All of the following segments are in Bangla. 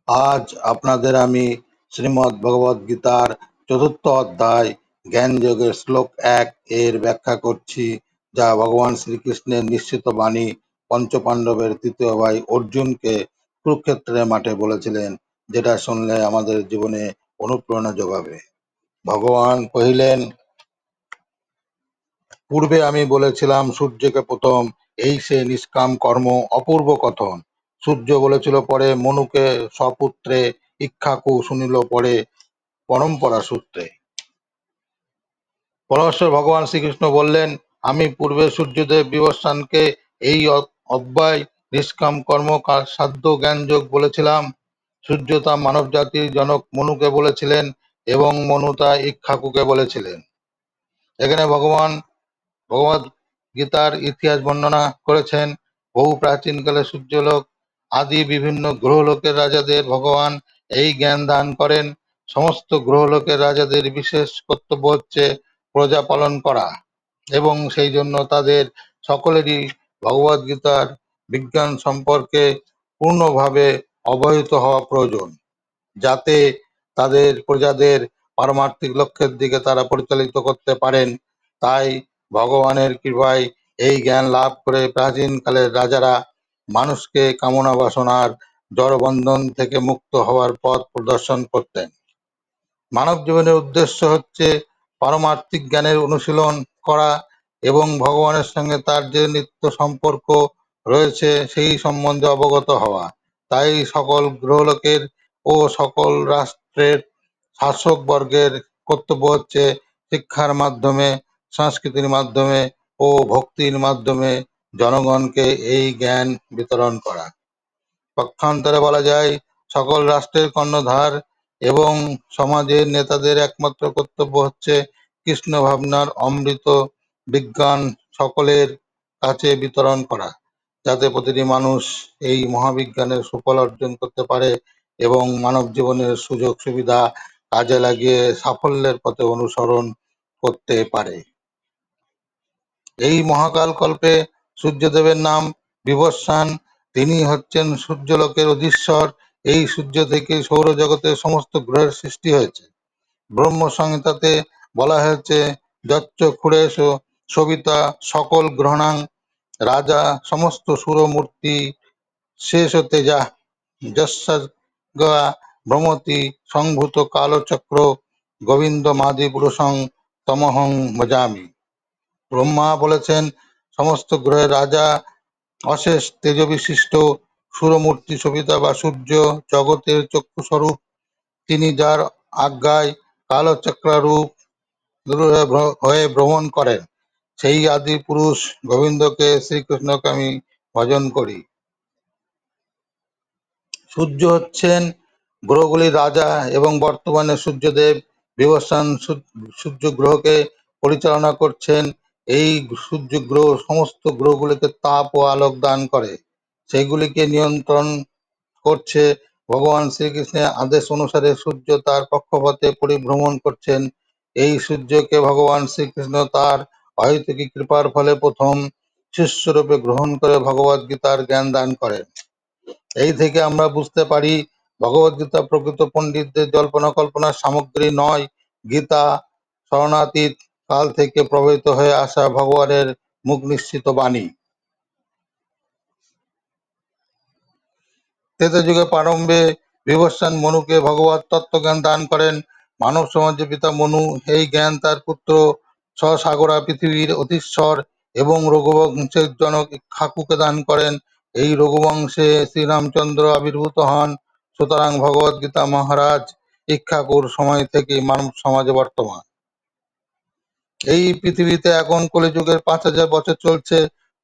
আজ আপনাদের আমি শ্রীমদ্ ভগবদ গীতার চতুর্থ অধ্যায় জ্ঞানযোগের শ্লোক 1 এর ব্যাখ্যা করছি, যা ভগবান শ্রীকৃষ্ণের নিশ্চিত বাণী পঞ্চপাণ্ডবের তৃতীয় ভাই অর্জুনকে কুরুক্ষেত্রের মাঠে বলেছিলেন, যেটা শুনলে আমাদের জীবনে অনুপ্রেরণা যোগাবে। ভগবান কহিলেন, পূর্বে আমি বলেছিলাম সূর্যকে প্রথম, এই সে নিষ্কাম কর্ম অপূর্ব কথন। সূর্য বলেছিল পরে মনুকে স্বপুত্রে, ইক্ষ্বাকু শুনিল পরে পরম্পরা সূত্রে। পরমেশ্বর ভগবান শ্রীকৃষ্ণ বললেন, আমি পূর্বে সূর্যদেব বিবস্বানকে এই অব্যয় নিষ্কাম কর্ম সাধ্য জ্ঞান যোগ বলেছিলাম। সূর্য তা মানব জাতির জনক মনুকে বলেছিলেন এবং মনু তা ইক্ষ্বাকুকে বলেছিলেন। এখানে ভগবান ভগবদ গীতার ইতিহাস বর্ণনা করেছেন। বহু প্রাচীনকালে সূর্যলোক আদি বিভিন্ন গ্রহলোকের রাজাদের ভগবান এই জ্ঞান দান করেন। সমস্ত গ্রহলোকের রাজাদের বিশেষ কর্তব্য হচ্ছে প্রজা পালন করা, এবং সেই জন্য তাদের সকলেরই ভগবদ গীতার বিজ্ঞান সম্পর্কে পূর্ণভাবে অবহিত হওয়া প্রয়োজন, যাতে তাদের প্রজাদের পারমার্থিক লক্ষ্যের দিকে তারা পরিচালিত করতে পারেন। তাই ভগবানের কৃপায় এই জ্ঞান লাভ করে প্রাচীনকালের রাজারা মানুষকে কামনা বাসনার জড়বন্ধন থেকে মুক্ত হওয়ার পথ প্রদর্শন করতেন। মানব জীবনের উদ্দেশ্য হচ্ছে পারমার্থিক জ্ঞানের অনুশীলন করা এবং ভগবানের সঙ্গে তার যে নিত্য সম্পর্ক রয়েছে সেই সম্বন্ধে অবগত হওয়া। তাই সকল গ্রহলোকের ও সকল রাষ্ট্রের শাসক বর্গের কর্তব্য হচ্ছে শিক্ষার মাধ্যমে, সংস্কৃতির মাধ্যমে ও ভক্তির মাধ্যমে জনগণকে এই জ্ঞান বিতরণ করা। পক্ষান্তরে বলা যায়, সকল রাষ্ট্রের কর্ণধার এবং সমাজের নেতাদের একমাত্র কর্তব্য হচ্ছে কৃষ্ণ ভাবনার অমৃত বিজ্ঞান সকলের কাছে বিতরণ করা, যাতে প্রতিটি মানুষ এই মহাবিজ্ঞানের সুফল অর্জন করতে পারে এবং মানব জীবনের সুযোগ সুবিধা কাজে লাগিয়ে সাফল্যের পথে অনুসরণ করতে পারে। এই মহাকাল কল্পে সূর্যদেবের নাম বিবস্বান। তিনি হচ্ছেন সূর্যলোকের অধীশ্বর। এই সূর্য থেকে সৌরজগতের সমস্ত গ্রহের সৃষ্টি হয়েছে। ব্রহ্ম সংহিতাতে বলা হয়েছে, যচ্চ ক্ষুরেশ সবিতা সকল গ্রহণাং রাজা সমস্ত সুরমূর্তি শেষ তেজা যস্যা ভ্রমতি সংভূত কালচক্র গোবিন্দ মাদি পুরুষং তমহং ভজামি। ব্রহ্মা বলেছেন, সমস্ত গ্রহের রাজা অশেষ তেজবিশিষ্ট সুরমূর্তি সবিতা বা সূর্য জগতের চক্ষুস্বরূপ। তিনি যার আজ্ঞায় কালচক্রারূপ হয়ে ভ্রমণ করেন, সেই আদি পুরুষ গোবিন্দকে, শ্রীকৃষ্ণকে আমি ভজন করি। সূর্য হচ্ছেন গ্রহগুলির রাজা এবং বর্তমানে সূর্যদেব বিবস্বান সূর্য গ্রহকে পরিচালনা করছেন। এই সূর্য গ্রহ সমস্ত গ্রহগুলিকে তাপ ও আলোক দান করে, সেগুলিকে নিয়ন্ত্রণ করছে। ভগবান শ্রীকৃষ্ণের আদেশ অনুসারে সূর্য তার কক্ষপথে পরিভ্রমণ করছেন। এই সূর্যকে ভগবান শ্রীকৃষ্ণ তার অহেতুকী কৃপার ফলে প্রথম শিষ্যরূপে গ্রহণ করে ভগবদ গীতার জ্ঞান দান করেন। এই থেকে আমরা বুঝতে পারি, ভগবদ্গীতা প্রকৃত পণ্ডিতদের জল্পনা কল্পনার সামগ্রী নয়। গীতা শরণাতীত কাল থেকে প্রবাহিত হয়ে আসা ভগবানের মুখ নিঃসৃত বাণী। ত্রেতাযুগে প্রারম্ভে বিবস্বান মনুকে ভগবত তত্ত্বজ্ঞান দান করেন। মানব সমাজের পিতা মনু এই জ্ঞান তার পুত্র সসাগরা পৃথিবীর অধীশ্বর এবং রঘুবংশের জনক ইক্ষ্বাকুকে দান করেন। এই রঘুবংশে শ্রীরামচন্দ্র আবির্ভূত হন। সুতরাং ভগবদ গীতা মহারাজ ইক্ষ্বাকুর সময় থেকে মানব সমাজে বর্তমান। এই পৃথিবীতে এখন কলিযুগের ৫,০০০ বছর চলছে।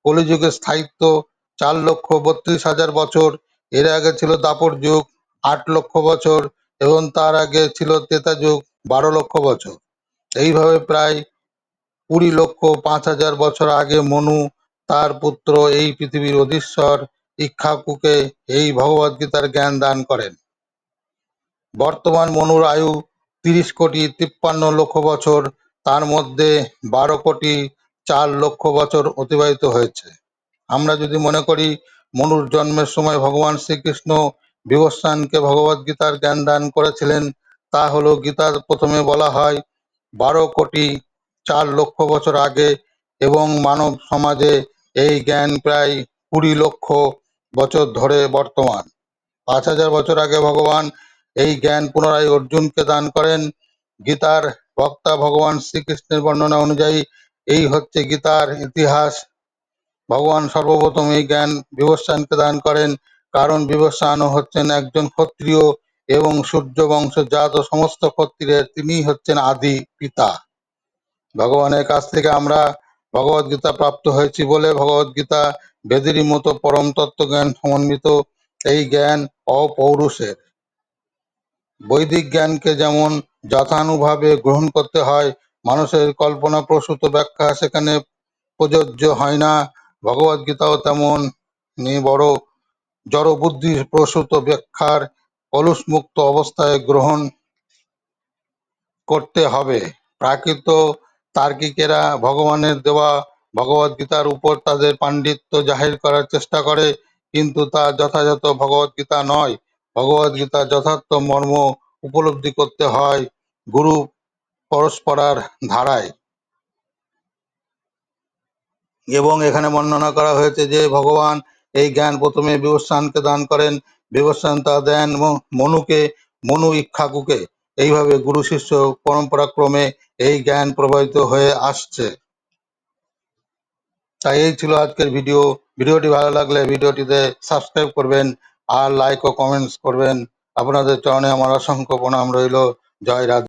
কলিযুগের স্থায়িত্ব ৪,৩২,০০০ বছর। এর আগে ছিল দাপর যুগ ৮ লক্ষ বছর এবং তার আগে ছিল ত্রেতা যুগ ১২ লক্ষ বছর। এইভাবে প্রায় ২০,৫০,০০০ বছর আগে মনু তার পুত্র এই পৃথিবীর অধীশ্বর ইক্ষ্বাকুকে এই ভগবদ্গীতার জ্ঞান দান করেন। বর্তমান মনুর আয়ু ৩০,৫৩,০০,০০০ বছর, তার মধ্যে ১২,৪,০০,০০০ বছর অতিবাহিত হয়েছে। আমরা যদি মনে করি মনুর জন্মের সময় ভগবান শ্রীকৃষ্ণ বিবস্বানকে ভগবদ গীতার জ্ঞান দান করেছিলেন তা হলো গীতার প্রথমে বলা হয় 12,04,00,000 বছর আগে এবং মানব সমাজে এই জ্ঞান প্রায় 20,00,000 বছর ধরে বর্তমান। 5,000 বছর আগে ভগবান এই জ্ঞান পুনরায় অর্জুনকে দান করেন। গীতার বক্তা ভগবান শ্রীকৃষ্ণের বর্ণনা অনুযায়ী এই হচ্ছে গীতার ইতিহাস। ভগবান সর্বপ্রথম এই জ্ঞান বিবস্বানকে দান করেন, কারণ বিবস্বান হচ্ছেন একজন ক্ষত্রিয় এবং সূর্য বংশজাত সমস্ত ক্ষত্রিয়ের তিনিই হচ্ছেন আদি পিতা। ভগবানের কাছ থেকে আমরা ভগবদ গীতা প্রাপ্ত হয়েছি বলে ভগবদ গীতা বেদেরই মতো পরম তত্ত্বজ্ঞান সমন্বিত। এই জ্ঞান অপৌরুষের। বৈদিক জ্ঞানকে যেমন যথানুভাবে গ্রহণ করতে হয়, মানুষের কল্পনাপ্রসূত ব্যাখ্যা সেখানে প্রযোজ্য হয় না। ভগবদ গীতাও তেমন বড় জড়বুদ্ধি প্রসূত ব্যাখ্যার কলুষমুক্ত অবস্থায় গ্রহণ করতে হবে। প্রাকৃত তার্কিকেরা ভগবানের দেওয়া ভগবদ গীতার উপর তাদের পাণ্ডিত্য জাহির করার চেষ্টা করে, কিন্তু তা যথাযথ ভগবদ গীতা নয়। ভগবদ গীতার যথার্থ মর্ম উপলব্ধি করতে হয় গুরু পরস্পরার ধারায়। এবং এখানে বর্ণনা করা হয়েছে যে ভগবান এই জ্ঞান প্রথমে বিবস্বানকে দান করেন, বিবস্বান তা দেন মনুকে, মনু ইক্ষ্বাকুকে। এইভাবে গুরু শিষ্য পরম্পরাক্রমে এই জ্ঞান প্রবাহিত হয়ে আসছে। তাই এই ছিল আজকের ভিডিও। ভিডিওটি ভালো লাগলে ভিডিওটিতে সাবস্ক্রাইব করবেন আর লাইক ও কমেন্টস করবেন। আপনাদের চরণে আমার অসংখ্য প্রণাম রইল। জয় রাধে।